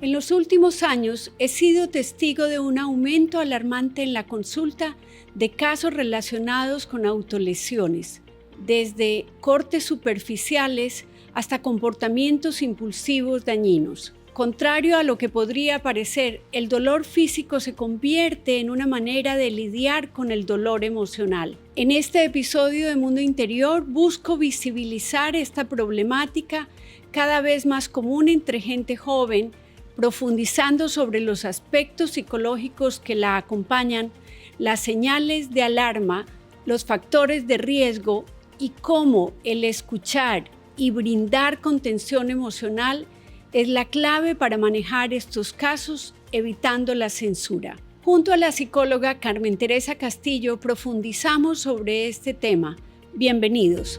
En los últimos años he sido testigo de un aumento alarmante en la consulta de casos relacionados con autolesiones, desde cortes superficiales hasta comportamientos impulsivos dañinos. Contrario a lo que podría parecer, el dolor físico se convierte en una manera de lidiar con el dolor emocional. En este episodio de Mundo Interior busco visibilizar esta problemática cada vez más común entre gente joven, profundizando sobre los aspectos psicológicos que la acompañan, las señales de alarma, los factores de riesgo y cómo el escuchar y brindar contención emocional es la clave para manejar estos casos, evitando la censura. Junto a la psicóloga Carmen Teresa Castillo profundizamos sobre este tema. Bienvenidos.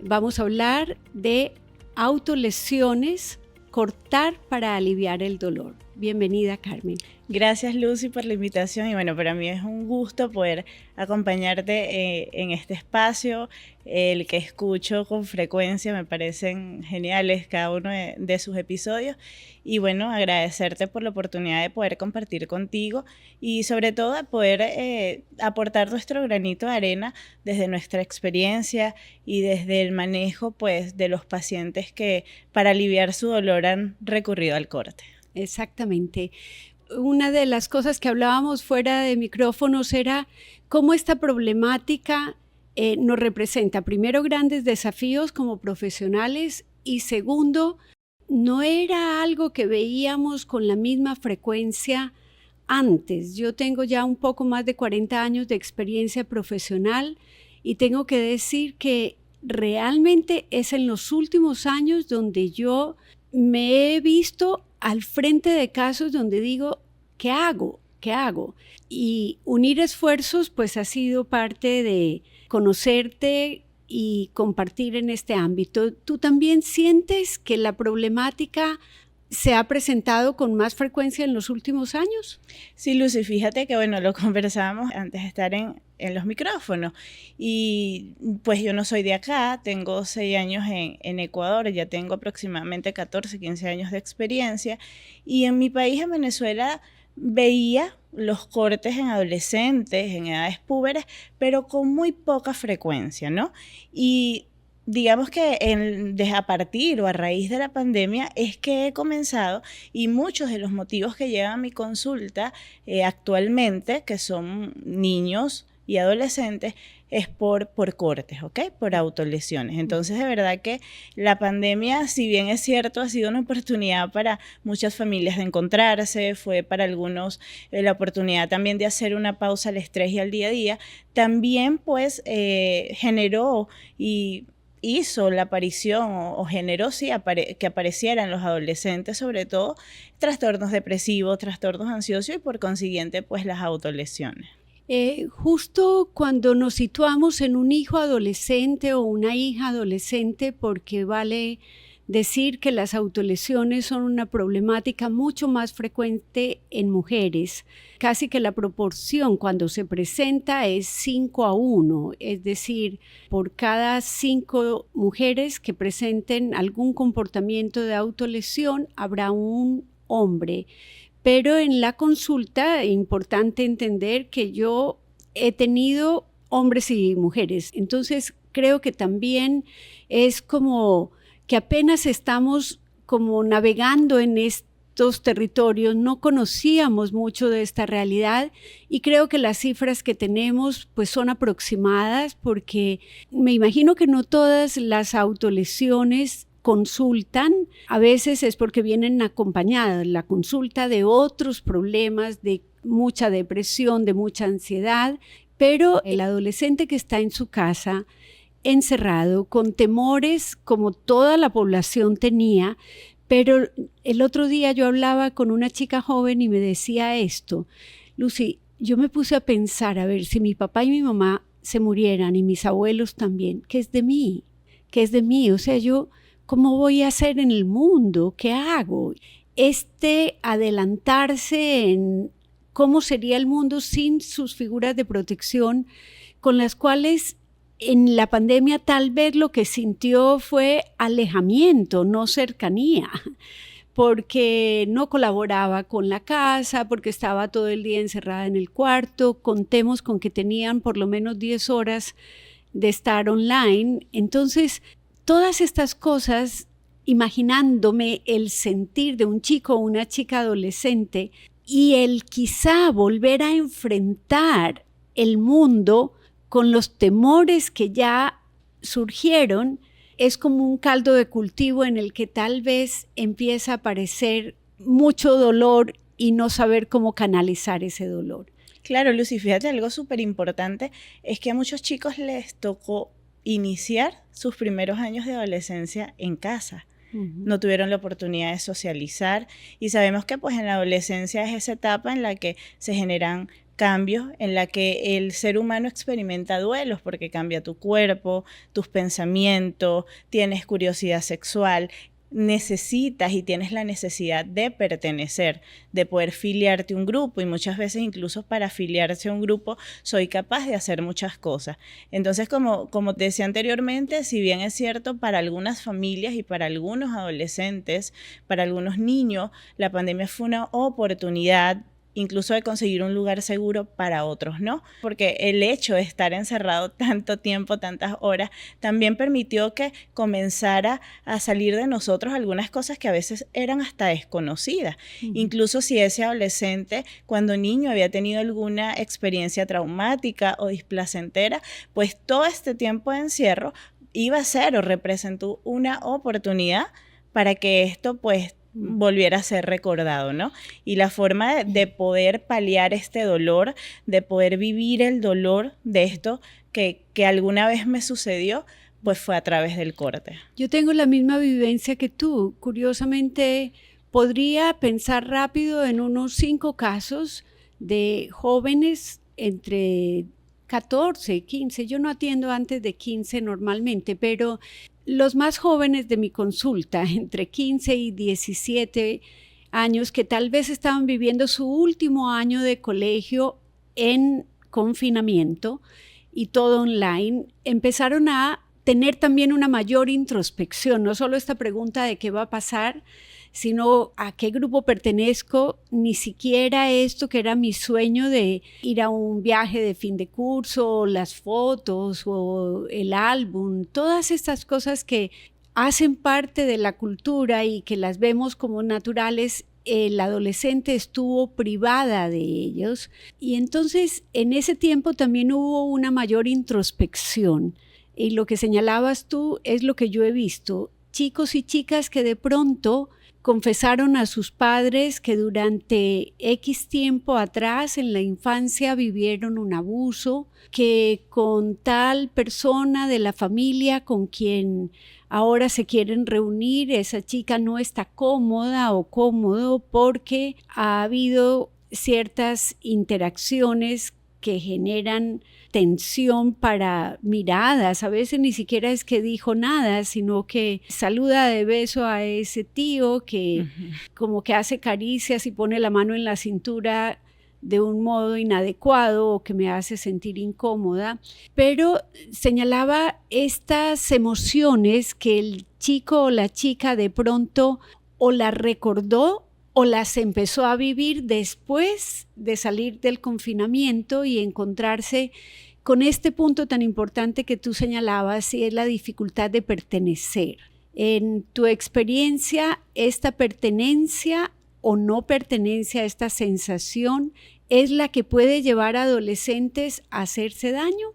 Vamos a hablar de autolesiones, cortar para aliviar el dolor. Bienvenida, Carmen. Gracias, Lucy, por la invitación y bueno, para mí es un gusto poder acompañarte en este espacio, el que escucho con frecuencia, me parecen geniales cada uno de sus episodios y bueno, agradecerte por la oportunidad de poder compartir contigo y sobre todo de poder aportar nuestro granito de arena desde nuestra experiencia y desde el manejo pues de los pacientes que para aliviar su dolor han recurrido al corte. Exactamente. Una de las cosas que hablábamos fuera de micrófonos era cómo esta problemática nos representa, primero, grandes desafíos como profesionales y segundo, no era algo que veíamos con la misma frecuencia antes. Yo tengo ya un poco más de 40 años de experiencia profesional y tengo que decir que realmente es en los últimos años donde yo me he visto al frente de casos donde digo, ¿qué hago? ¿Qué hago? Y unir esfuerzos pues ha sido parte de conocerte y compartir en este ámbito. ¿Tú también sientes que la problemática se ha presentado con más frecuencia en los últimos años? Sí, Lucy, fíjate que bueno, lo conversábamos antes de estar en los micrófonos y pues yo no soy de acá, tengo 6 años en Ecuador, ya tengo aproximadamente 14, 15 años de experiencia y en mi país, en Venezuela, veía los cortes en adolescentes, en edades púberes, pero con muy poca frecuencia, ¿no? Y digamos que a partir o a raíz de la pandemia es que he comenzado y muchos de los motivos que llevan a mi consulta actualmente, que son niños y adolescentes, es por cortes, ¿ok? Por autolesiones. Entonces, de verdad que la pandemia, si bien es cierto, ha sido una oportunidad para muchas familias de encontrarse, fue para algunos la oportunidad también de hacer una pausa al estrés y al día a día, también pues generó y hizo la aparición o generó sí, que aparecieran los adolescentes, sobre todo trastornos depresivos, trastornos ansiosos y por consiguiente pues las autolesiones. Justo cuando nos situamos en un hijo adolescente o una hija adolescente, porque vale decir que las autolesiones son una problemática mucho más frecuente en mujeres, casi que la proporción cuando se presenta es 5-1, es decir, por cada 5 mujeres que presenten algún comportamiento de autolesión habrá un hombre. Pero en la consulta es importante entender que yo he tenido hombres y mujeres, entonces creo que también es como que apenas estamos como navegando en estos territorios, no conocíamos mucho de esta realidad y creo que las cifras que tenemos pues son aproximadas porque me imagino que no todas las autolesiones consultan, a veces es porque vienen acompañadas la consulta de otros problemas, de mucha depresión, de mucha ansiedad, pero el adolescente que está en su casa encerrado con temores como toda la población tenía, pero el otro día yo hablaba con una chica joven y me decía esto, Lucy, yo me puse a pensar, a ver, si mi papá y mi mamá se murieran y mis abuelos también, ¿qué es de mí? ¿Qué es de mí? O sea, yo, ¿cómo voy a hacer en el mundo? ¿Qué hago? Adelantarse en cómo sería el mundo sin sus figuras de protección con las cuales en la pandemia tal vez lo que sintió fue alejamiento, no cercanía, porque no colaboraba con la casa, porque estaba todo el día encerrada en el cuarto. Contemos con que tenían por lo menos 10 horas de estar online. Entonces, todas estas cosas, imaginándome el sentir de un chico o una chica adolescente y el quizá volver a enfrentar el mundo con los temores que ya surgieron, es como un caldo de cultivo en el que tal vez empieza a aparecer mucho dolor y no saber cómo canalizar ese dolor. Claro, Lucy, fíjate, algo súper importante es que a muchos chicos les tocó iniciar sus primeros años de adolescencia en casa. No tuvieron la oportunidad de socializar y sabemos que pues en la adolescencia es esa etapa en la que se generan cambios, en la que el ser humano experimenta duelos porque cambia tu cuerpo, tus pensamientos, tienes curiosidad sexual, necesitas y tienes la necesidad de pertenecer, de poder filiarte a un grupo y muchas veces incluso para afiliarse a un grupo soy capaz de hacer muchas cosas. Entonces, como te decía anteriormente, si bien es cierto para algunas familias y para algunos adolescentes, para algunos niños, la pandemia fue una oportunidad incluso de conseguir un lugar seguro para otros, ¿no? Porque el hecho de estar encerrado tanto tiempo, tantas horas, también permitió que comenzara a salir de nosotros algunas cosas que a veces eran hasta desconocidas. Incluso si ese adolescente, cuando niño, había tenido alguna experiencia traumática o displacentera, pues todo este tiempo de encierro iba a ser o representó una oportunidad para que esto pues volviera a ser recordado, ¿no? Y la forma de poder paliar este dolor, de poder vivir el dolor de esto que alguna vez me sucedió, pues fue a través del corte. Yo tengo la misma vivencia que tú. Curiosamente, podría pensar rápido en unos 5 casos de jóvenes entre 14, 15. Yo no atiendo antes de 15 normalmente, pero los más jóvenes de mi consulta, entre 15 y 17 años, que tal vez estaban viviendo su último año de colegio en confinamiento y todo online, empezaron a tener también una mayor introspección, no solo esta pregunta de qué va a pasar, sino a qué grupo pertenezco, ni siquiera esto que era mi sueño de ir a un viaje de fin de curso, las fotos o el álbum, todas estas cosas que hacen parte de la cultura y que las vemos como naturales. El adolescente estuvo privada de ellos y entonces en ese tiempo también hubo una mayor introspección. Y lo que señalabas tú es lo que yo he visto, chicos y chicas que de pronto confesaron a sus padres que durante X tiempo atrás en la infancia vivieron un abuso, que con tal persona de la familia con quien ahora se quieren reunir, esa chica no está cómoda o cómodo porque ha habido ciertas interacciones que generan tensión para miradas, a veces ni siquiera es que dijo nada, sino que saluda de beso a ese tío que como que hace caricias y pone la mano en la cintura de un modo inadecuado o que me hace sentir incómoda, pero señalaba estas emociones que el chico o la chica de pronto o las recordó o las empezó a vivir después de salir del confinamiento y encontrarse con este punto tan importante que tú señalabas, y es la dificultad de pertenecer. En tu experiencia, esta pertenencia o no pertenencia, esta sensación, ¿es la que puede llevar a adolescentes a hacerse daño?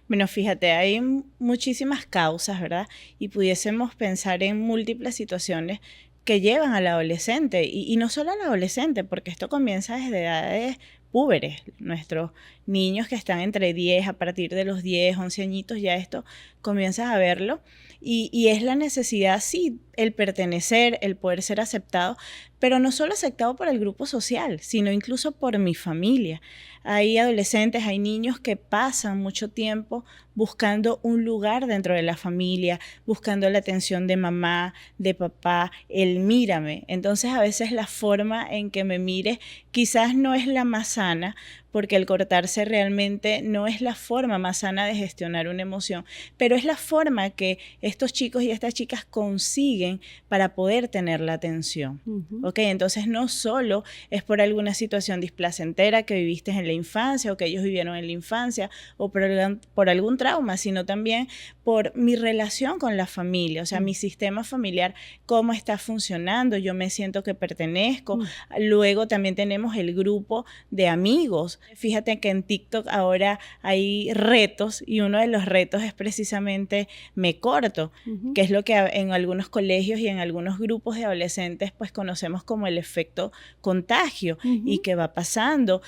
Bueno, fíjate, hay muchísimas causas, ¿verdad? Y pudiésemos pensar en múltiples situaciones que llevan al adolescente, y no solo al adolescente, porque esto comienza desde edades púberes. Nuestros niños que están entre 10, a partir de los 10, 11 añitos, ya esto comienzas a verlo, y es la necesidad, sí, el pertenecer, el poder ser aceptado, pero no solo aceptado por el grupo social, sino incluso por mi familia. Hay adolescentes, hay niños que pasan mucho tiempo buscando un lugar dentro de la familia, buscando la atención de mamá, de papá, el mírame. Entonces a veces la forma en que me mires quizás no es la más sana, porque el cortarse realmente no es la forma más sana de gestionar una emoción, pero es la forma que estos chicos y estas chicas consiguen para poder tener la atención. ¿Ok? Entonces no solo es por alguna situación displacentera que viviste en la infancia o que ellos vivieron en la infancia o por algún trauma, sino también por mi relación con la familia, o sea, mi sistema familiar, cómo está funcionando, yo me siento que pertenezco. Luego también tenemos el grupo de amigos. Fíjate que en TikTok ahora hay retos y uno de los retos es precisamente me corto, que es lo que en algunos colegios y en algunos grupos de adolescentes pues conocemos como el efecto contagio y que va pasando.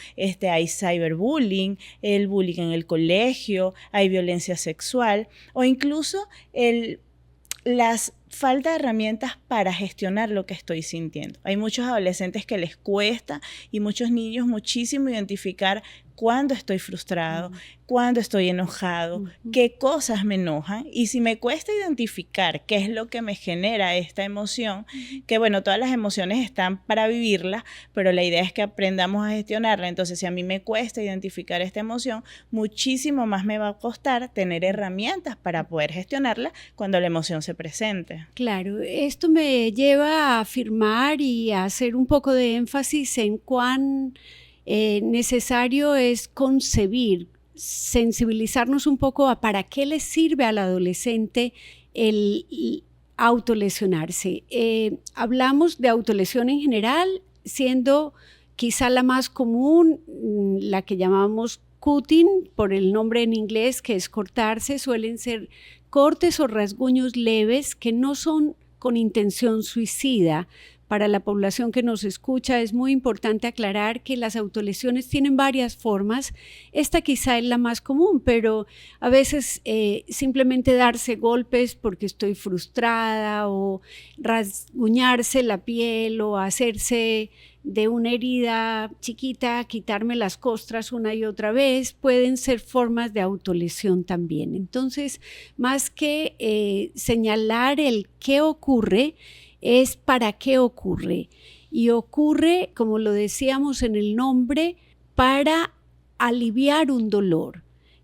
Hay cyberbullying, el bullying en el colegio, hay violencia sexual o incluso las falta de herramientas para gestionar lo que estoy sintiendo. Hay muchos adolescentes que les cuesta y muchos niños muchísimo identificar cuándo estoy frustrado, cuándo estoy enojado, qué cosas me enojan y si me cuesta identificar qué es lo que me genera esta emoción, que bueno, todas las emociones están para vivirlas, pero la idea es que aprendamos a gestionarla. Entonces, si a mí me cuesta identificar esta emoción, muchísimo más me va a costar tener herramientas para poder gestionarla cuando la emoción se presente. Claro, esto me lleva a afirmar y a hacer un poco de énfasis en cuán necesario es concebir, sensibilizarnos un poco a para qué le sirve al adolescente el autolesionarse. Hablamos de autolesión en general, siendo quizá la más común, la que llamamos cutting, por el nombre en inglés, que es cortarse. Suelen ser cortes o rasguños leves que no son con intención suicida. Para la población que nos escucha es muy importante aclarar que las autolesiones tienen varias formas. Esta quizá es la más común, pero a veces simplemente darse golpes porque estoy frustrada o rasguñarse la piel o hacerse de una herida chiquita, quitarme las costras una y otra vez, pueden ser formas de autolesión también. Entonces, más que señalar el qué ocurre, es para qué ocurre. Y ocurre, como lo decíamos en el nombre, para aliviar un dolor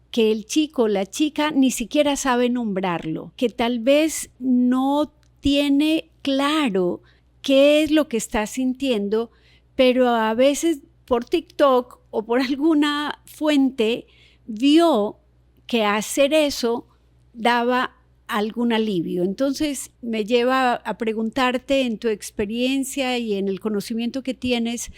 que el chico o la chica ni siquiera sabe nombrarlo, que tal vez no tiene claro qué es lo que está sintiendo, pero a veces por TikTok o por alguna fuente vio que hacer eso daba algún alivio. Entonces me lleva a preguntarte en tu experiencia y en el conocimiento que tienes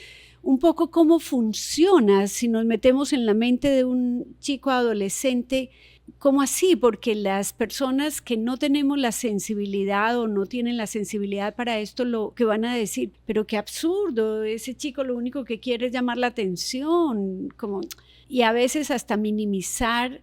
un poco cómo funciona si nos metemos en la mente de un chico adolescente. ¿Cómo así? Porque las personas que no tenemos la sensibilidad o no tienen la sensibilidad para esto, lo que van a decir, pero qué absurdo, ese chico lo único que quiere es llamar la atención, y a veces hasta minimizar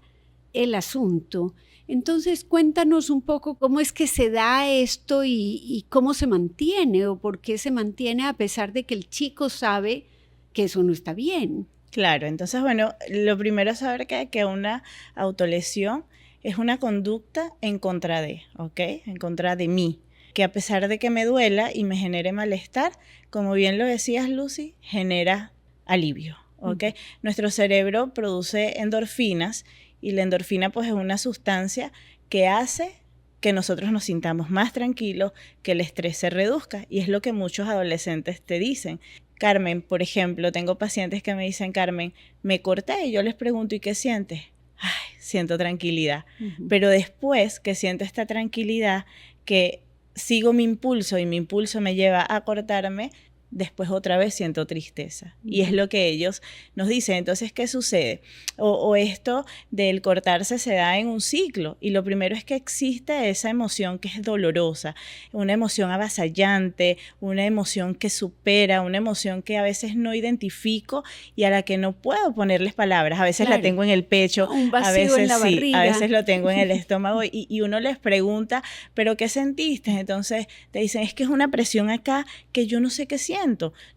el asunto. Entonces, cuéntanos un poco cómo es que se da esto y cómo se mantiene o por qué se mantiene a pesar de que el chico sabe que eso no está bien. Claro, entonces, bueno, lo primero es saber que una autolesión es una conducta en contra de, ¿ok? En contra de mí, que a pesar de que me duela y me genere malestar, como bien lo decías, Lucy, genera alivio, ¿ok? Nuestro cerebro produce endorfinas y la endorfina pues es una sustancia que hace que nosotros nos sintamos más tranquilos, que el estrés se reduzca y es lo que muchos adolescentes te dicen. Carmen, por ejemplo, tengo pacientes que me dicen, Carmen, me corté y yo les pregunto, ¿y qué sientes? Ay, siento tranquilidad. Pero después que siento esta tranquilidad, que sigo mi impulso y mi impulso me lleva a cortarme, después otra vez siento tristeza. Y es lo que ellos nos dicen. Entonces, ¿qué sucede? O esto del cortarse se da en un ciclo. Y lo primero es que existe esa emoción que es dolorosa, una emoción avasallante, una emoción que supera, una emoción que a veces no identifico y a la que no puedo ponerles palabras. A veces la tengo en el pecho, un vacío a veces en la barriga. A veces lo tengo en el estómago y uno les pregunta, ¿pero qué sentiste? Entonces te dicen, es que es una presión acá que yo no sé qué siento.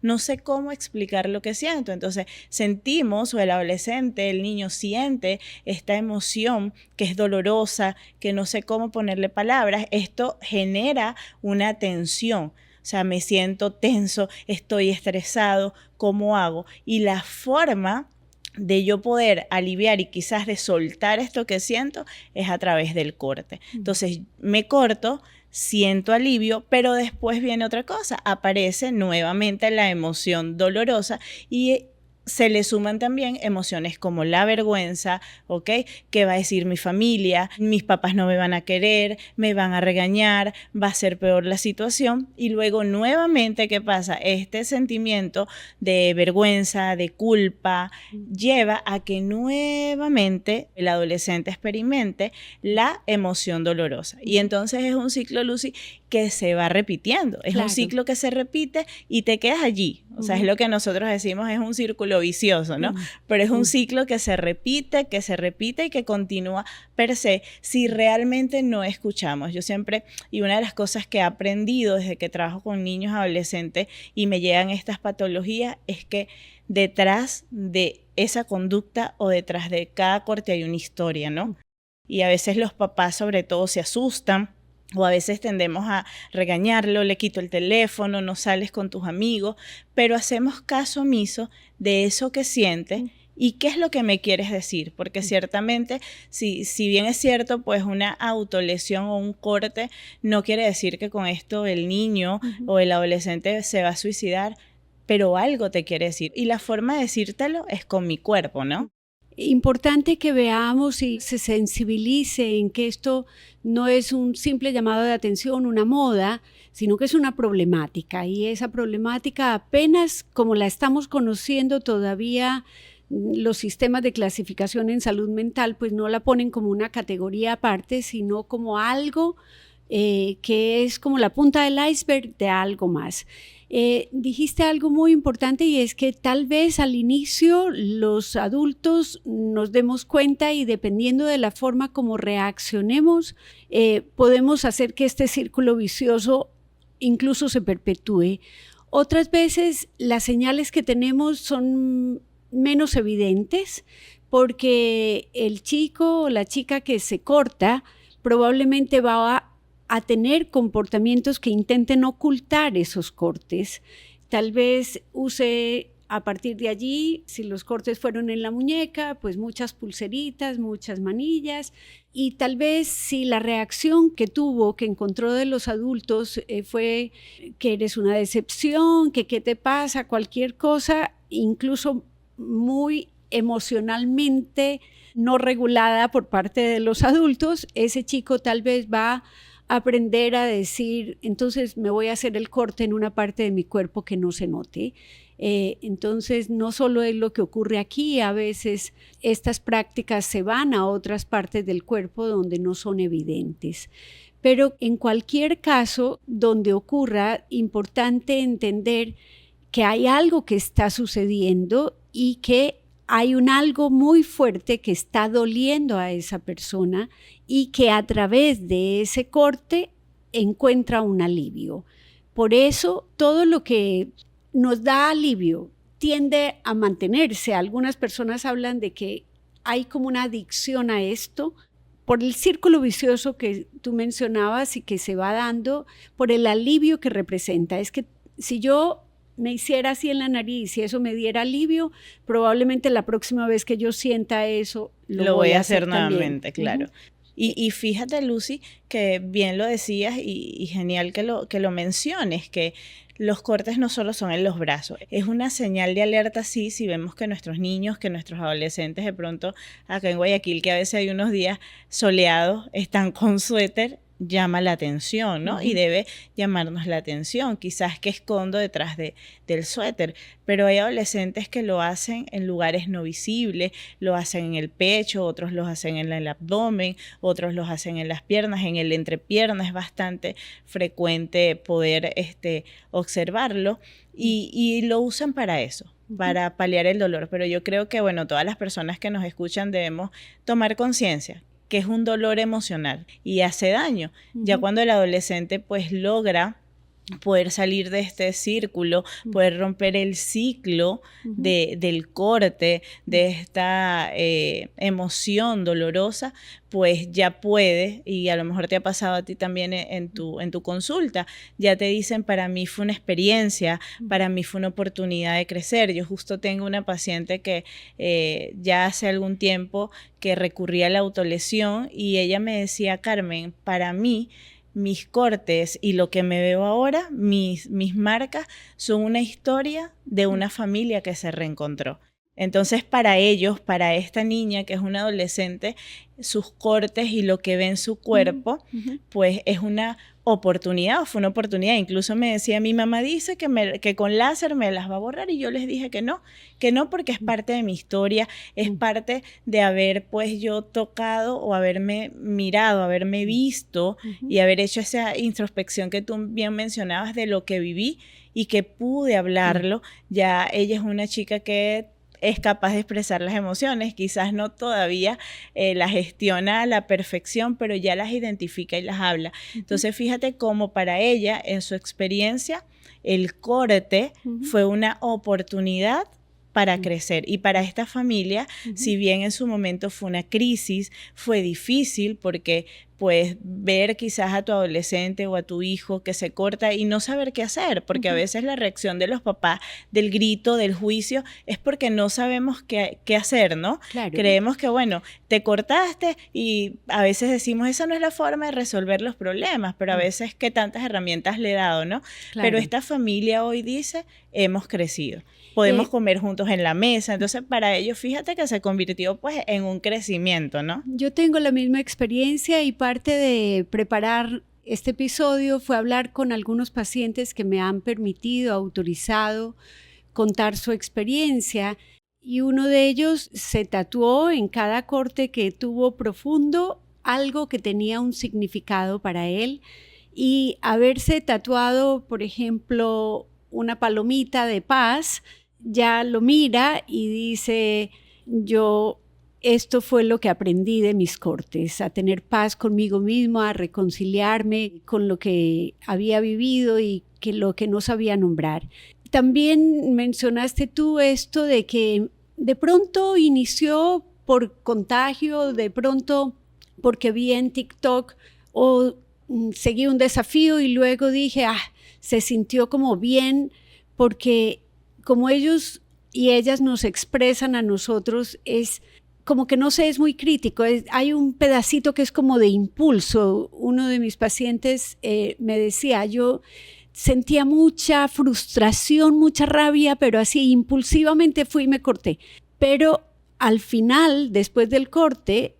No sé cómo explicar lo que siento. Entonces sentimos, o el adolescente, el niño siente esta emoción que es dolorosa, que no sé cómo ponerle palabras. Esto genera una tensión. O sea, me siento tenso, estoy estresado, ¿cómo hago? Y la forma de yo poder aliviar y quizás de soltar esto que siento es a través del corte. Entonces me corto, siento alivio, pero después viene otra cosa, aparece nuevamente la emoción dolorosa y se le suman también emociones como la vergüenza, ¿ok? ¿Qué va a decir mi familia? Mis papás no me van a querer, me van a regañar, va a ser peor la situación. Y luego nuevamente, ¿qué pasa? Este sentimiento de vergüenza, de culpa, lleva a que nuevamente el adolescente experimente la emoción dolorosa. Y entonces es un ciclo, Lucy, que se va repitiendo. Es un ciclo que se repite y te quedas allí. O sea, es lo que nosotros decimos, es un círculo vicioso, ¿no? Pero es un ciclo que se repite y que continúa per se si realmente no escuchamos. Yo siempre, y una de las cosas que he aprendido desde que trabajo con niños adolescentes y me llegan estas patologías es que detrás de esa conducta o detrás de cada corte hay una historia, ¿no? Y a veces los papás sobre todo se asustan, o a veces tendemos a regañarlo, le quito el teléfono, no sales con tus amigos, pero hacemos caso omiso de eso que sientes y qué es lo que me quieres decir, porque ciertamente, si bien es cierto, pues una autolesión o un corte no quiere decir que con esto el niño o el adolescente se va a suicidar, pero algo te quiere decir. Y la forma de decírtelo es con mi cuerpo, ¿no? Importante que veamos y se sensibilice en que esto no es un simple llamado de atención, una moda, sino que es una problemática. Y esa problemática apenas como la estamos conociendo todavía, los sistemas de clasificación en salud mental pues no la ponen como una categoría aparte, sino como algo que es como la punta del iceberg de algo más. Dijiste algo muy importante y es que tal vez al inicio los adultos nos demos cuenta y dependiendo de la forma como reaccionemos, podemos hacer que este círculo vicioso incluso se perpetúe. Otras veces las señales que tenemos son menos evidentes porque el chico o la chica que se corta probablemente va a tener comportamientos que intenten ocultar esos cortes. Tal vez use a partir de allí, si los cortes fueron en la muñeca, pues muchas pulseritas, muchas manillas, y tal vez si la reacción que tuvo, que encontró de los adultos fue que eres una decepción, que qué te pasa, cualquier cosa, incluso muy emocionalmente no regulada por parte de los adultos, ese chico tal vez va aprender a decir, entonces me voy a hacer el corte en una parte de mi cuerpo que no se note. Entonces no solo es lo que ocurre aquí, a veces estas prácticas se van a otras partes del cuerpo donde no son evidentes. Pero en cualquier caso donde ocurra, importante entender que hay algo que está sucediendo y que hay un algo muy fuerte que está doliendo a esa persona y que a través de ese corte encuentra un alivio. Por eso todo lo que nos da alivio tiende a mantenerse. Algunas personas hablan de que hay como una adicción a esto por el círculo vicioso que tú mencionabas y que se va dando por el alivio que representa. Es que si yo me hiciera así en la nariz y eso me diera alivio, probablemente la próxima vez que yo sienta eso, lo voy a hacer nuevamente, claro. Y fíjate, Lucy, que bien lo decías y genial que lo menciones, que los cortes no solo son en los brazos, es una señal de alerta, sí, si vemos que nuestros niños, que nuestros adolescentes de pronto, acá en Guayaquil, que a veces hay unos días soleados, están con suéter, llama la atención, ¿no? Y debe llamarnos la atención, quizás que escondo detrás del suéter, pero hay adolescentes que lo hacen en lugares no visibles, lo hacen en el pecho, otros lo hacen en el abdomen, otros los hacen en las piernas, en el entrepierna, es bastante frecuente poder observarlo y lo usan para eso, para paliar el dolor, pero yo creo que, bueno, todas las personas que nos escuchan debemos tomar conciencia que es un dolor emocional y hace daño. Ya cuando el adolescente pues logra poder salir de este círculo, poder romper el ciclo del corte, de esta emoción dolorosa, pues ya puede, y a lo mejor te ha pasado a ti también en tu consulta, ya te dicen, para mí fue una experiencia, para mí fue una oportunidad de crecer. Yo justo tengo una paciente que ya hace algún tiempo que recurría a la autolesión y ella me decía, Carmen, para mí, mis cortes y lo que me veo ahora, mis marcas, son una historia de una familia que se reencontró. Entonces, para ellos, para esta niña que es una adolescente, sus cortes y lo que ve en su cuerpo, pues es una oportunidad, o fue una oportunidad. Incluso me decía, mi mamá dice que con láser me las va a borrar, y yo les dije que no porque es parte de mi historia, es parte de haber pues yo tocado o haberme mirado, haberme visto y haber hecho esa introspección que tú bien mencionabas de lo que viví y que pude hablarlo. Ya ella es una chica que es capaz de expresar las emociones, quizás no todavía las gestiona a la perfección, pero ya las identifica y las habla. Entonces, fíjate cómo para ella, en su experiencia, el corte fue una oportunidad para crecer. Y para esta familia, si bien en su momento fue una crisis, fue difícil porque pues ver quizás a tu adolescente o a tu hijo que se corta y no saber qué hacer, porque a veces la reacción de los papás del grito, del juicio, es porque no sabemos qué hacer, ¿no? Claro. Creemos que, bueno, te cortaste y a veces decimos, esa no es la forma de resolver los problemas, pero a veces qué tantas herramientas le he dado, ¿no? Claro. Pero esta familia hoy dice, hemos crecido. Podemos comer juntos en la mesa. Entonces, para ellos, fíjate que se convirtió pues en un crecimiento, ¿no? Yo tengo la misma experiencia y parte de preparar este episodio fue hablar con algunos pacientes que me han permitido, autorizado, contar su experiencia. Y uno de ellos se tatuó en cada corte que tuvo profundo algo que tenía un significado para él. Y haberse tatuado, por ejemplo, una palomita de paz, ya lo mira y dice, esto fue lo que aprendí de mis cortes, a tener paz conmigo mismo, a reconciliarme con lo que había vivido y lo que no sabía nombrar. También mencionaste tú esto de que de pronto inició por contagio, de pronto porque vi en TikTok o seguí un desafío y luego dije, se sintió como bien porque como ellos y ellas nos expresan a nosotros, es como que no sé, es muy crítico. Hay un pedacito que es como de impulso. Uno de mis pacientes me decía, yo sentía mucha frustración, mucha rabia, pero así impulsivamente fui y me corté. Pero al final, después del corte,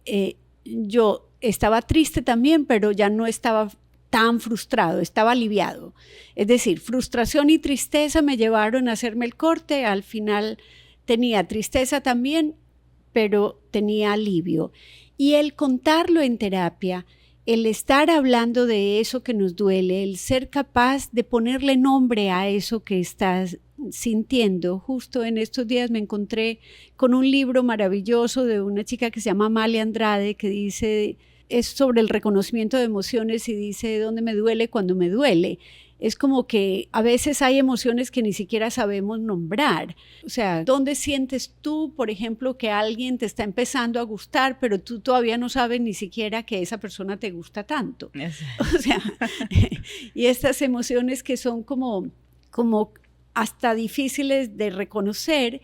yo estaba triste también, pero ya no estaba tan frustrado, estaba aliviado. Es decir, frustración y tristeza me llevaron a hacerme el corte. Al final tenía tristeza también, pero tenía alivio. Y el contarlo en terapia, el estar hablando de eso que nos duele, el ser capaz de ponerle nombre a eso que estás sintiendo. Justo en estos días me encontré con un libro maravilloso de una chica que se llama Amalia Andrade, que dice, es sobre el reconocimiento de emociones y dice, ¿dónde me duele cuando me duele? Es como que a veces hay emociones que ni siquiera sabemos nombrar. O sea, ¿dónde sientes tú, por ejemplo, que alguien te está empezando a gustar, pero tú todavía no sabes ni siquiera que esa persona te gusta tanto? O sea, y estas emociones que son como hasta difíciles de reconocer,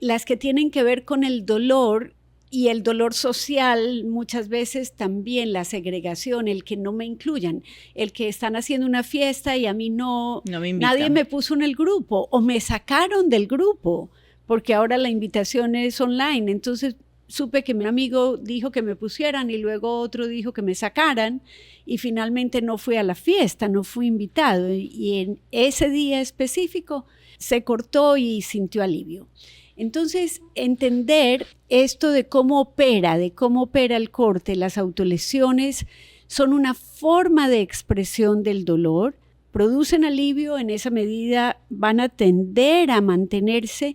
las que tienen que ver con el dolor. Y el dolor social, muchas veces también la segregación, el que no me incluyan, el que están haciendo una fiesta y a mí no me invitan. Nadie me puso en el grupo o me sacaron del grupo porque ahora la invitación es online. Entonces supe que mi amigo dijo que me pusieran y luego otro dijo que me sacaran y finalmente no fui a la fiesta, no fui invitado y en ese día específico se cortó y sintió alivio. Entonces, entender esto de cómo opera el corte, las autolesiones, son una forma de expresión del dolor, producen alivio, en esa medida van a tender a mantenerse,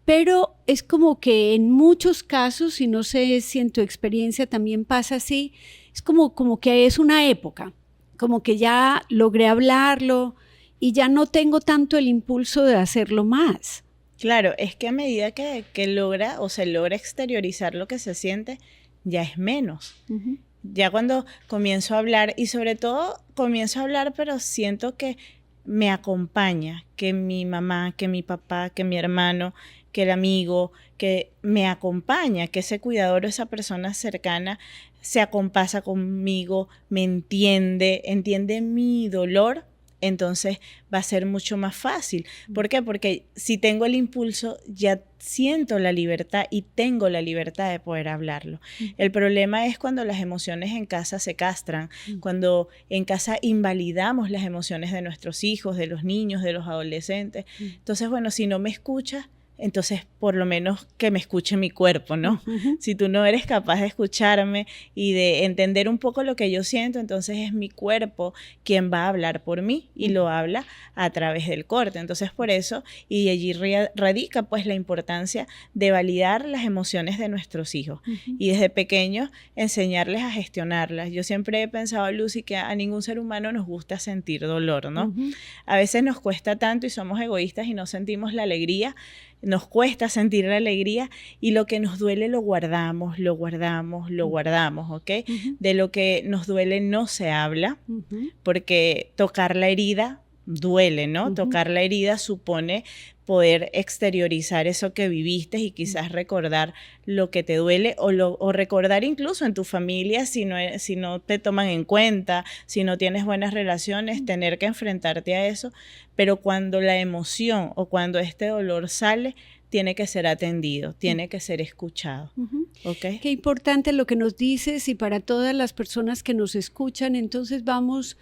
pero es como que en muchos casos, y no sé si en tu experiencia también pasa así, es como que es una época, como que ya logré hablarlo y ya no tengo tanto el impulso de hacerlo más. Claro, es que a medida que logra o se logra exteriorizar lo que se siente, ya es menos. Uh-huh. Ya cuando comienzo a hablar, y sobre todo comienzo a hablar, pero siento que me acompaña, que mi mamá, que mi papá, que mi hermano, que el amigo, que me acompaña, que ese cuidador o esa persona cercana se acompasa conmigo, me entiende mi dolor, entonces va a ser mucho más fácil. ¿Por qué? Porque si tengo el impulso, ya siento la libertad y tengo la libertad de poder hablarlo. El problema es cuando las emociones en casa se castran, cuando en casa invalidamos las emociones de nuestros hijos, de los niños, de los adolescentes. Entonces, bueno, si no me escuchas, entonces por lo menos que me escuche mi cuerpo, ¿no? Uh-huh. Si tú no eres capaz de escucharme y de entender un poco lo que yo siento, entonces es mi cuerpo quien va a hablar por mí y lo habla a través del corte. Entonces por eso, y allí radica pues la importancia de validar las emociones de nuestros hijos uh-huh. y desde pequeños enseñarles a gestionarlas. Yo siempre he pensado, Lucy, que a ningún ser humano nos gusta sentir dolor, ¿no? Uh-huh. A veces nos cuesta tanto y somos egoístas y no sentimos la alegría. Nos cuesta sentir la alegría y lo que nos duele lo guardamos, ¿ok? Uh-huh. De lo que nos duele no se habla, uh-huh. porque tocar la herida duele, ¿no? Uh-huh. Tocar la herida supone poder exteriorizar eso que viviste y quizás recordar lo que te duele o recordar incluso en tu familia si no te toman en cuenta, si no tienes buenas relaciones, tener que enfrentarte a eso. Pero cuando la emoción o cuando este dolor sale, tiene que ser atendido, tiene que ser escuchado. Uh-huh. ¿Okay? Qué importante lo que nos dices y para todas las personas que nos escuchan, entonces vamos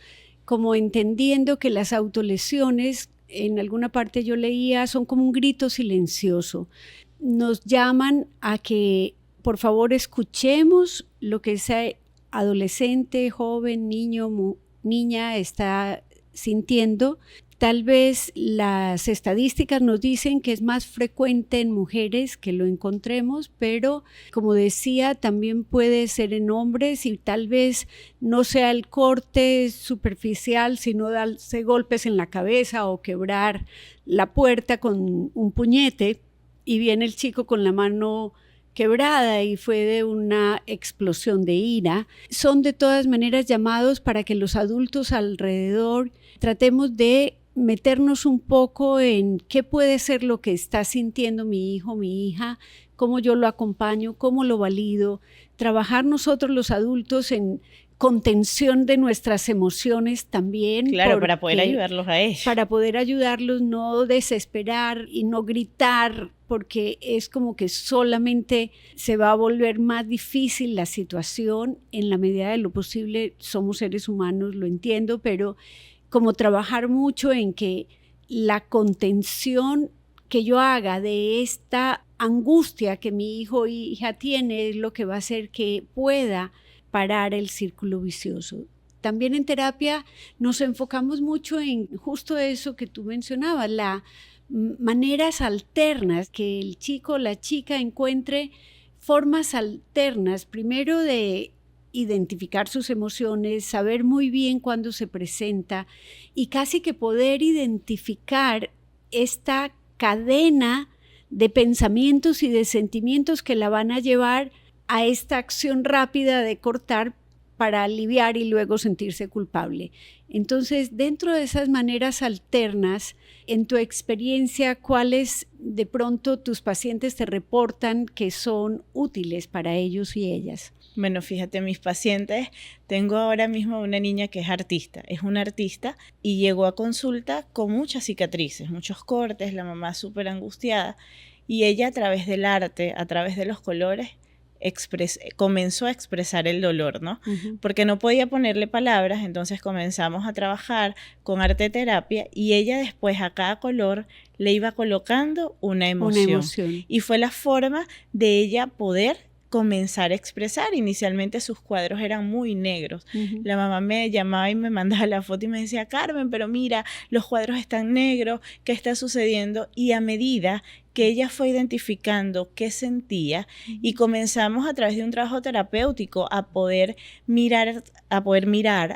como entendiendo que las autolesiones, en alguna parte yo leía, son como un grito silencioso. Nos llaman a que por favor escuchemos lo que ese adolescente, joven, niño, niña está sintiendo. Tal vez las estadísticas nos dicen que es más frecuente en mujeres que lo encontremos, pero como decía, también puede ser en hombres y tal vez no sea el corte superficial, sino darse golpes en la cabeza o quebrar la puerta con un puñete y viene el chico con la mano quebrada y fue de una explosión de ira. Son de todas maneras llamados para que los adultos alrededor tratemos de meternos un poco en qué puede ser lo que está sintiendo mi hijo, mi hija, cómo yo lo acompaño, cómo lo valido, trabajar nosotros los adultos en contención de nuestras emociones también. Claro, para poder ayudarlos a ellos. Para poder ayudarlos, no desesperar y no gritar, porque es como que solamente se va a volver más difícil la situación. En la medida de lo posible, somos seres humanos, lo entiendo, pero como trabajar mucho en que la contención que yo haga de esta angustia que mi hijo o hija tiene es lo que va a hacer que pueda parar el círculo vicioso. También en terapia nos enfocamos mucho en justo eso que tú mencionabas, las maneras alternas, que el chico o la chica encuentre formas alternas, primero de identificar sus emociones, saber muy bien cuándo se presenta y casi que poder identificar esta cadena de pensamientos y de sentimientos que la van a llevar a esta acción rápida de cortar para aliviar y luego sentirse culpable. Entonces, dentro de esas maneras alternas, en tu experiencia, ¿cuáles de pronto tus pacientes te reportan que son útiles para ellos y ellas? Bueno, fíjate, mis pacientes, tengo ahora mismo una niña que es una artista y llegó a consulta con muchas cicatrices, muchos cortes, la mamá súper angustiada y ella a través del arte, a través de los colores, comenzó a expresar el dolor, ¿no? Uh-huh. Porque no podía ponerle palabras, entonces comenzamos a trabajar con arte terapia y ella después a cada color le iba colocando una emoción. Y fue la forma de ella poder comenzar a expresar. Inicialmente sus cuadros eran muy negros. La mamá me llamaba y me mandaba la foto y me decía, Carmen, pero mira, los cuadros están negros, ¿qué está sucediendo? Y a medida que ella fue identificando qué sentía y comenzamos a través de un trabajo terapéutico a poder mirar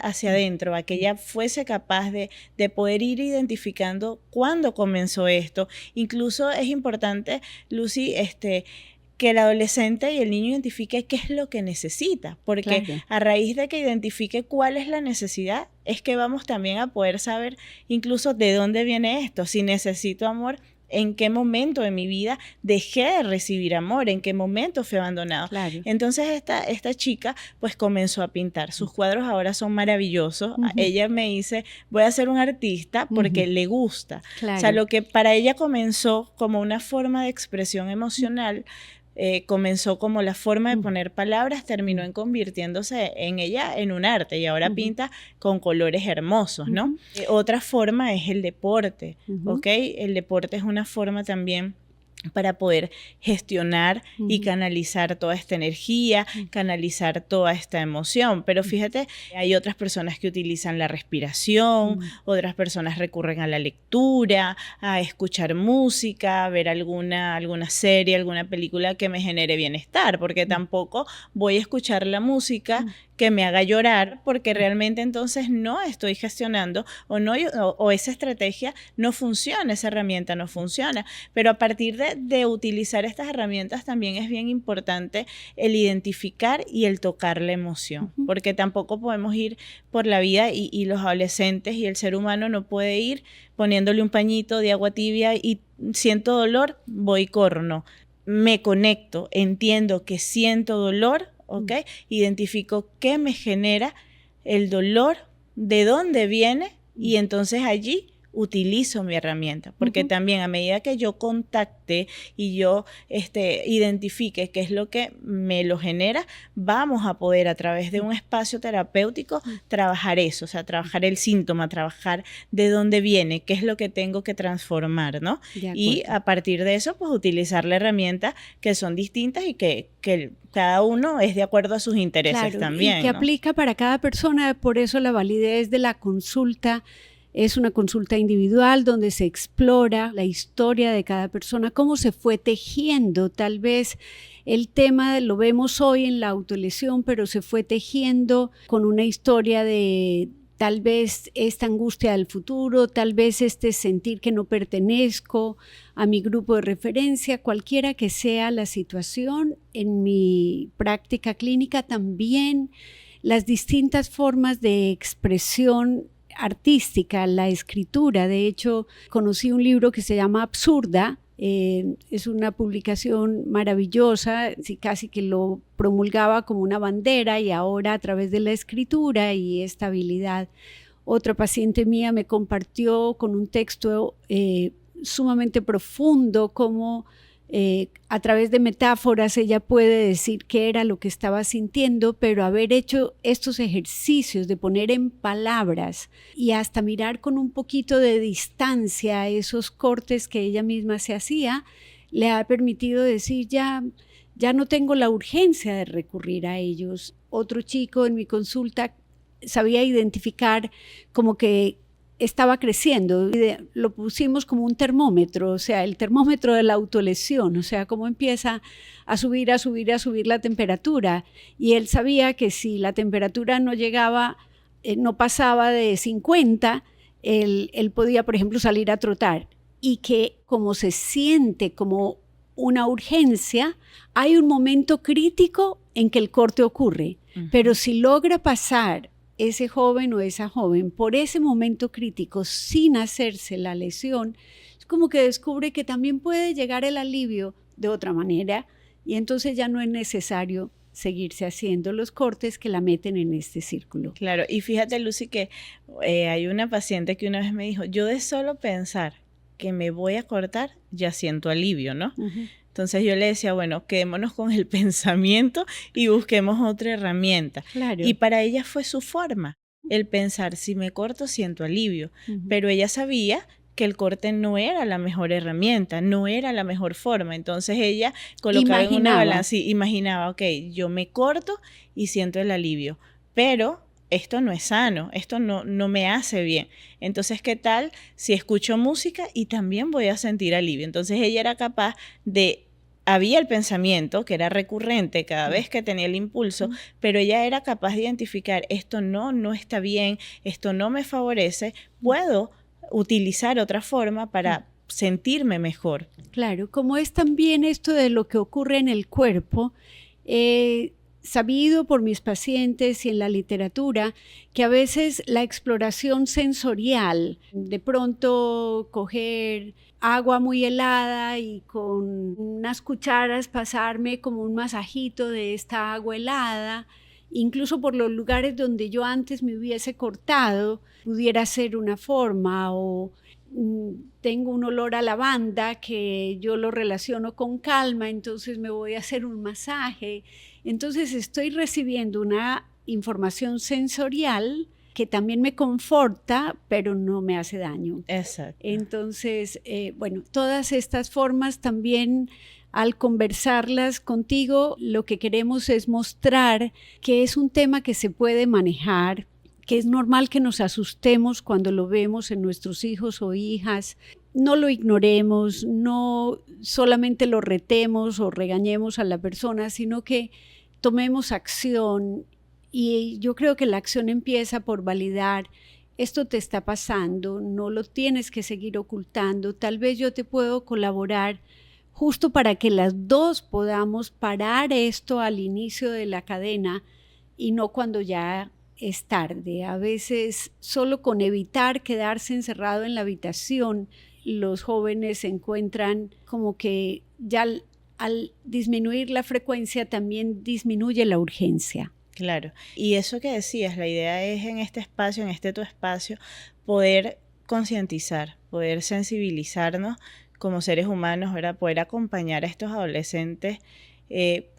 hacia adentro, a que ella fuese capaz de poder ir identificando cuándo comenzó esto. Incluso es importante, Lucy, que el adolescente y el niño identifique qué es lo que necesita, porque claro, a raíz de que identifique cuál es la necesidad, es que vamos también a poder saber incluso de dónde viene esto. Si necesito amor, en qué momento de mi vida dejé de recibir amor, en qué momento fui abandonado. Claro. Entonces esta chica pues comenzó a pintar. Sus cuadros ahora son maravillosos. Ella me dice, voy a ser un artista porque le gusta. Claro. O sea, lo que para ella comenzó como una forma de expresión emocional, comenzó como la forma de poner palabras, terminó en convirtiéndose en ella en un arte y ahora pinta con colores hermosos, ¿no? Otra forma es el deporte, ¿ok? El deporte es una forma también para poder gestionar y canalizar toda esta energía, canalizar toda esta emoción. Pero fíjate, hay otras personas que utilizan la respiración, otras personas recurren a la lectura, a escuchar música, a ver alguna serie, alguna película que me genere bienestar, porque tampoco voy a escuchar la música que me haga llorar, porque realmente entonces no estoy gestionando o esa estrategia no funciona, esa herramienta no funciona. Pero a partir de utilizar estas herramientas también es bien importante el identificar y el tocar la emoción, porque tampoco podemos ir por la vida y los adolescentes y el ser humano no puede ir poniéndole un pañito de agua tibia y siento dolor, voy y corro, no. Me conecto, entiendo que siento dolor, ¿ok? Identifico qué me genera el dolor, de dónde viene y entonces allí utilizo mi herramienta, porque también a medida que yo contacte y yo identifique qué es lo que me lo genera, vamos a poder a través de un espacio terapéutico trabajar eso, o sea, trabajar el síntoma, trabajar de dónde viene, qué es lo que tengo que transformar, ¿no? Y a partir de eso, pues utilizar la herramienta que son distintas y que cada uno es de acuerdo a sus intereses también. Y que aplica para cada persona, por eso la validez de la consulta. Es una consulta individual donde se explora la historia de cada persona, cómo se fue tejiendo. Tal vez el tema lo vemos hoy en la autolesión, pero se fue tejiendo con una historia de tal vez esta angustia del futuro, tal vez este sentir que no pertenezco a mi grupo de referencia, cualquiera que sea la situación. En mi práctica clínica también las distintas formas de expresión artística, la escritura. De hecho, conocí un libro que se llama Absurda, es una publicación maravillosa, casi que lo promulgaba como una bandera y ahora a través de la escritura y esta habilidad. Otra paciente mía me compartió con un texto sumamente profundo cómo a través de metáforas ella puede decir qué era lo que estaba sintiendo, pero haber hecho estos ejercicios de poner en palabras y hasta mirar con un poquito de distancia esos cortes que ella misma se hacía, le ha permitido decir ya no tengo la urgencia de recurrir a ellos. Otro chico en mi consulta sabía identificar como que estaba creciendo, lo pusimos como un termómetro, o sea, el termómetro de la autolesión, o sea, cómo empieza a subir la temperatura, y él sabía que si la temperatura no llegaba, no pasaba de 50, él podía, por ejemplo, salir a trotar, y que como se siente como una urgencia, hay un momento crítico en que el corte ocurre, pero si logra pasar ese joven o esa joven por ese momento crítico sin hacerse la lesión, es como que descubre que también puede llegar el alivio de otra manera y entonces ya no es necesario seguirse haciendo los cortes que la meten en este círculo. Claro, y fíjate, Lucy, que hay una paciente que una vez me dijo, yo de solo pensar que me voy a cortar ya siento alivio, ¿no? Entonces yo le decía, bueno, quedémonos con el pensamiento y busquemos otra herramienta. Claro. Y para ella fue su forma, el pensar, si me corto siento alivio, pero ella sabía que el corte no era la mejor herramienta, no era la mejor forma. Entonces ella colocaba en una balanza y imaginaba, ok, yo me corto y siento el alivio, pero esto no es sano, esto no me hace bien. Entonces, ¿qué tal si escucho música y también voy a sentir alivio? Entonces ella era capaz de... Había el pensamiento que era recurrente cada vez que tenía el impulso, pero ella era capaz de identificar, esto no está bien, esto no me favorece, puedo utilizar otra forma para sentirme mejor. Claro, como es también esto de lo que ocurre en el cuerpo, sabido por mis pacientes y en la literatura que a veces la exploración sensorial, de pronto coger agua muy helada y con unas cucharas pasarme como un masajito de esta agua helada, incluso por los lugares donde yo antes me hubiese cortado, pudiera ser una forma, o tengo un olor a lavanda que yo lo relaciono con calma, entonces me voy a hacer un masaje. Entonces estoy recibiendo una información sensorial que también me conforta, pero no me hace daño. Exacto. Entonces, bueno, todas estas formas también, al conversarlas contigo, lo que queremos es mostrar que es un tema que se puede manejar, que es normal que nos asustemos cuando lo vemos en nuestros hijos o hijas. No lo ignoremos, no solamente lo retemos o regañemos a la persona, sino que tomemos acción. Y yo creo que la acción empieza por validar: esto te está pasando, no lo tienes que seguir ocultando, tal vez yo te puedo colaborar justo para que las dos podamos parar esto al inicio de la cadena y no cuando ya es tarde. A veces solo con evitar quedarse encerrado en la habitación, los jóvenes se encuentran como que ya al disminuir la frecuencia también disminuye la urgencia. Claro, y eso que decías, la idea es en este espacio, en este tu espacio, poder concientizar, poder sensibilizarnos como seres humanos, ¿verdad? Poder acompañar a estos adolescentes.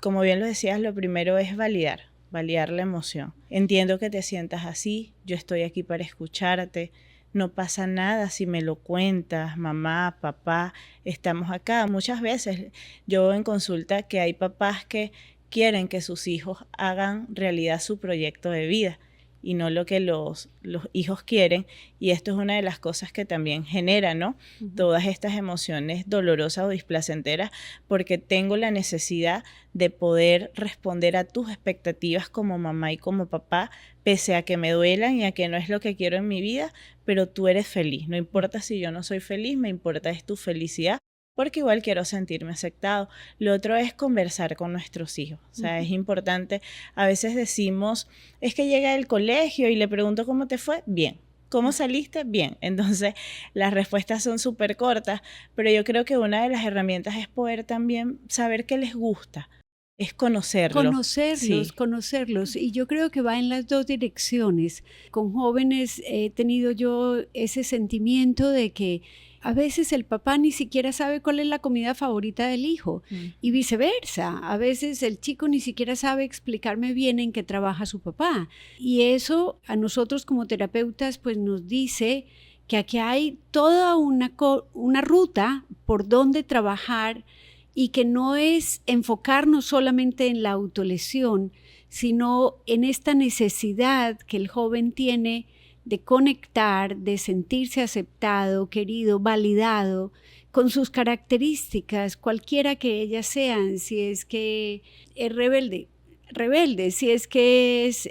Como bien lo decías, lo primero es validar la emoción. Entiendo que te sientas así, yo estoy aquí para escucharte, no pasa nada si me lo cuentas, mamá, papá, estamos acá. Muchas veces yo veo en consulta que hay papás que quieren que sus hijos hagan realidad su proyecto de vida y no lo que los hijos quieren, y esto es una de las cosas que también genera, ¿no? Todas estas emociones dolorosas o displacenteras, porque tengo la necesidad de poder responder a tus expectativas como mamá y como papá, pese a que me duelan y a que no es lo que quiero en mi vida, pero tú eres feliz. No importa si yo no soy feliz, me importa es tu felicidad, porque igual quiero sentirme aceptado. Lo otro es conversar con nuestros hijos. O sea, es importante. A veces decimos, es que llega del colegio y le pregunto cómo te fue. Bien. ¿Cómo saliste? Bien. Entonces, las respuestas son súper cortas, pero yo creo que una de las herramientas es poder también saber qué les gusta. Es conocerlos. Conocerlos. Y yo creo que va en las dos direcciones. Con jóvenes he tenido yo ese sentimiento de que a veces el papá ni siquiera sabe cuál es la comida favorita del hijo y viceversa. A veces el chico ni siquiera sabe explicarme bien en qué trabaja su papá. Y eso a nosotros como terapeutas pues nos dice que aquí hay toda una ruta por donde trabajar, y que no es enfocarnos solamente en la autolesión, sino en esta necesidad que el joven tiene de conectar, de sentirse aceptado, querido, validado, con sus características, cualquiera que ellas sean. Si es que es rebelde, si es que es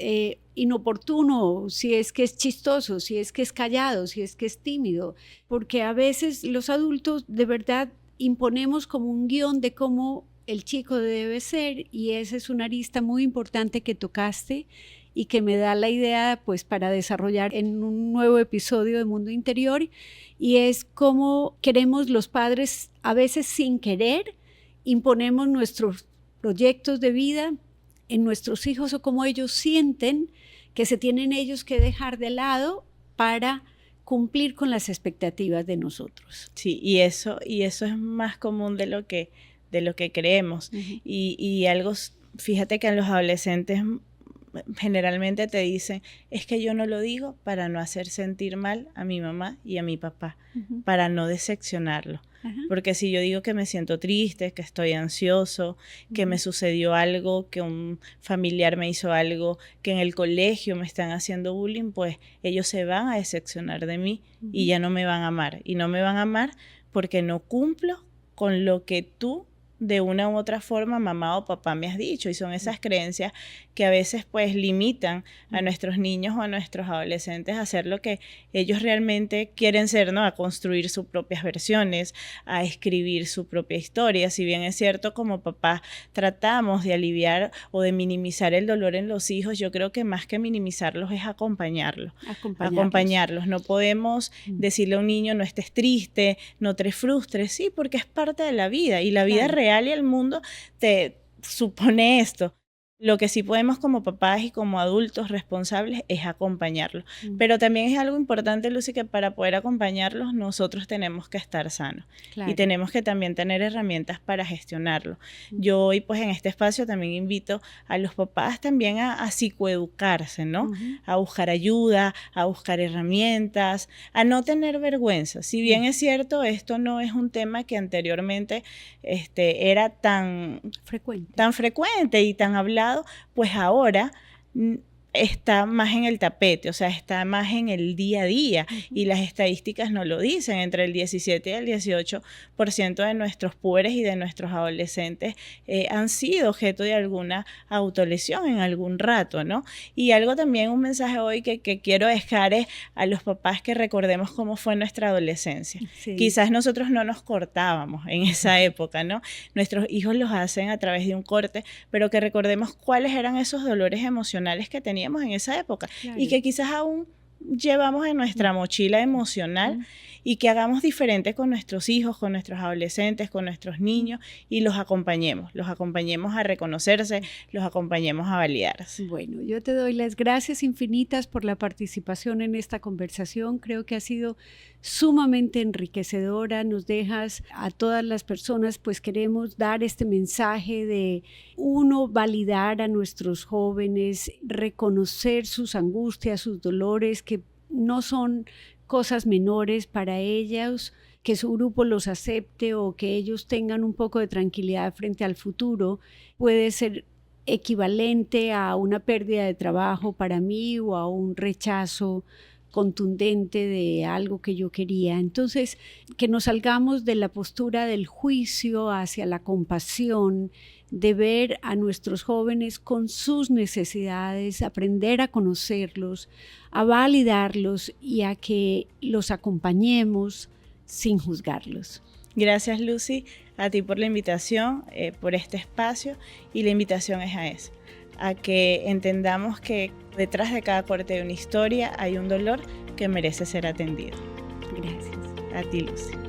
inoportuno, si es que es chistoso, si es que es callado, si es que es tímido, porque a veces los adultos de verdad imponemos como un guión de cómo el chico debe ser, y esa es una arista muy importante que tocaste y que me da la idea pues para desarrollar en un nuevo episodio de Mundo Interior, y es cómo queremos los padres, a veces sin querer, imponemos nuestros proyectos de vida en nuestros hijos, o cómo ellos sienten que se tienen ellos que dejar de lado para cumplir con las expectativas de nosotros. Sí, y eso es más común de lo que creemos. Y algo, fíjate que en los adolescentes generalmente te dicen, es que yo no lo digo para no hacer sentir mal a mi mamá y a mi papá, para no decepcionarlo. Porque si yo digo que me siento triste, que estoy ansioso, que me sucedió algo, que un familiar me hizo algo, que en el colegio me están haciendo bullying, pues ellos se van a decepcionar de mí y ya no me van a amar. Y no me van a amar porque no cumplo con lo que tú de una u otra forma, mamá o papá, me has dicho. Y son esas creencias que a veces pues limitan a nuestros niños o a nuestros adolescentes a hacer lo que ellos realmente quieren ser, ¿no? A construir sus propias versiones, a escribir su propia historia. Si bien es cierto, como papá tratamos de aliviar o de minimizar el dolor en los hijos, yo creo que más que minimizarlos es acompañarlos. Acompañarlos. No podemos decirle a un niño, no estés triste, no te frustres, sí, porque es parte de la vida y la vida real y el mundo te supone esto. Lo que sí podemos como papás y como adultos responsables es acompañarlos. Pero también es algo importante, Lucy, que para poder acompañarlos nosotros tenemos que estar sanos. Y tenemos que también tener herramientas para gestionarlo. Yo hoy pues en este espacio también invito a los papás también a psicoeducarse, ¿no? A buscar ayuda, a buscar herramientas, a no tener vergüenza. Si bien es cierto, esto no es un tema que anteriormente era tan frecuente y tan hablado, pues ahora está más en el tapete, o sea, está más en el día a día y las estadísticas no lo dicen, entre el 17 y el 18% de nuestros puberes y de nuestros adolescentes han sido objeto de alguna autolesión en algún rato, ¿no? Y algo también, un mensaje hoy que quiero dejar es a los papás que recordemos cómo fue nuestra adolescencia. Quizás nosotros no nos cortábamos en esa época, ¿no? Nuestros hijos los hacen a través de un corte, pero que recordemos cuáles eran esos dolores emocionales que teníamos en esa época y que quizás aún llevamos en nuestra mochila emocional y que hagamos diferente con nuestros hijos, con nuestros adolescentes, con nuestros niños y los acompañemos a reconocerse, los acompañemos a validarse. Bueno, yo te doy las gracias infinitas por la participación en esta conversación. Creo que ha sido sumamente enriquecedora. Nos dejas a todas las personas, pues queremos dar este mensaje de validar a nuestros jóvenes, reconocer sus angustias, sus dolores, que no son cosas menores para ellos, que su grupo los acepte o que ellos tengan un poco de tranquilidad frente al futuro, puede ser equivalente a una pérdida de trabajo para mí o a un rechazo contundente de algo que yo quería. Entonces, que nos salgamos de la postura del juicio hacia la compasión, de ver a nuestros jóvenes con sus necesidades, aprender a conocerlos, a validarlos y a que los acompañemos sin juzgarlos. Gracias, Lucy, a ti por la invitación, por este espacio, y la invitación es a eso, a que entendamos que detrás de cada corte de una historia hay un dolor que merece ser atendido. Gracias. A ti, Lucy.